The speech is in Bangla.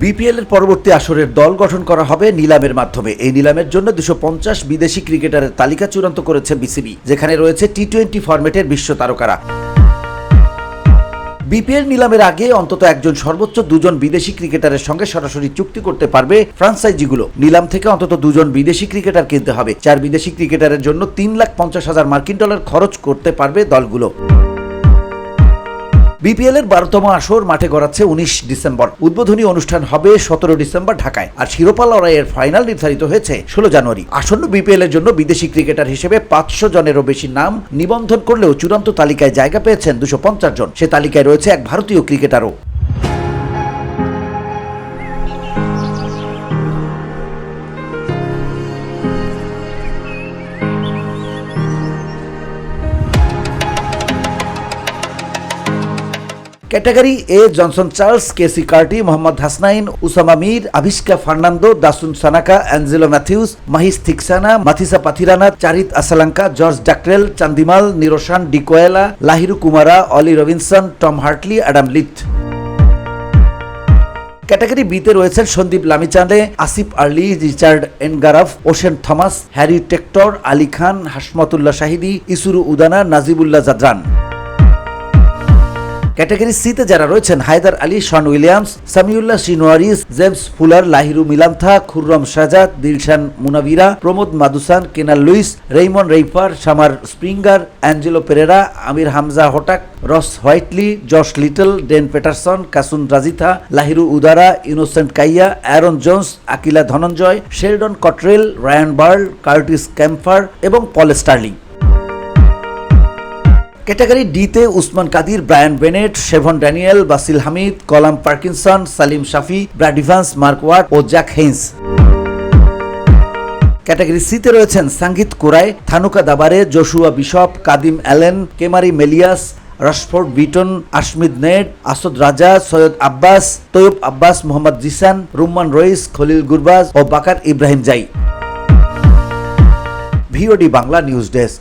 বিপিএল এর পরবর্তী আসরের দল গঠন করা হবে নিলামের মাধ্যমে। এই নিলামের জন্য 250 বিদেশি ক্রিকেটারের তালিকা চূড়ান্ত করেছে বিসিবি, যেখানে রয়েছে টি-20 ফরম্যাটের বিশ্ব তারকারা। বিপিএল নিলামের আগে অন্তত একজন সর্বোচ্চ 2জন বিদেশি ক্রিকেটারের সঙ্গে সরাসরি চুক্তি করতে পারবে ফ্রাঞ্চাইজিগুলো। নিলাম থেকে অন্তত 2জন বিদেশি ক্রিকেটার কিনতে হবে। 4 বিদেশি ক্রিকেটারের জন্য $3,50,000 মার্কিন ডলার খরচ করতে পারবে দলগুলো। বিপিএল এর 12তম আসর মাঠে গড়াচ্ছে 19 ডিসেম্বর। উদ্বোধনী অনুষ্ঠান হবে 17 ডিসেম্বর ঢাকায়। আর শিরোপা লড়াইয়ের ফাইনাল নির্ধারিত হয়েছে 16 জানুয়ারি। আসন্ন বিপিএল এর জন্য বিদেশি ক্রিকেটার হিসেবে 500 জনেরও বেশি নাম নিবন্ধন করলেও চূড়ান্ত তালিকায় জায়গা পেয়েছেন 250 জন। সে তালিকায় রয়েছে এক ভারতীয় ক্রিকেটারও। Category A Johnson Charles, Keacy Carty, Mohammad Hasnain, Usama Mir, Avishka Fernando, Dasun Shanaka, Angelo Mathews, Maheesh Theekshana, Matheesha Pathirana, Charith Asalanka, George Dockrell, Chandimal, Niroshan Dickwella, Lahiru Kumara, Ollie Robinson, Tom Hartley, Adam Lyth. Category বিতে রয়েছেন Sandeep Lamichhane, Asif Ali, Richard Ngarava, Oshane Thomas, Harry Tector, Ali Khan, Hashmatullah Shahidi, Isuru Udana, Najibullah Zadran. Category সিতে যারা রয়েছেন Haider Ali, Sean Williams, Samiullah শিনোয়ারিস, James Fuller, Lahiru Milantha, Khurram Shahzad, Dilshan Munaweera, Pramod Madushan, Kennar Lewis, Raymon Reifer, Shamar Springer, Angelo Perera, Amir Hamza Hotak, Ross Whiteley, Josh Little, Dane Paterson, Kasun Rajitha, Lahiru Udara, Innocent Kaia, Aaron Jones, Akila Dananjaya, Sheldon Cottrell, Ryan Burl, Curtis Campher এবং পল স্টার্লিং। ক্যাটাগরি ডিতে Usman Qadir, Brian Bennett, Shevon Daniel, Basil Hameed, Callum Parkinson, Salim Shafi, Brad Evans, Mark Watt ও জ্যাক হেইন্স। ক্যাটাগরি সিতে রয়েছেন Sangeeth Cooray, Thanuka Dabare, Joshua Bishop, Kadeem Alleyne, Kemari Melius, Rashford Beaton, Ashmead Nedd, Asad Raza, Syed Abbas, Taiyab Abbas, Mohammad Jisan, Rumman রইস, খলিল গুরবাজ ও বাকার ইব্রাহিম জাই। VOD Bangla news desk.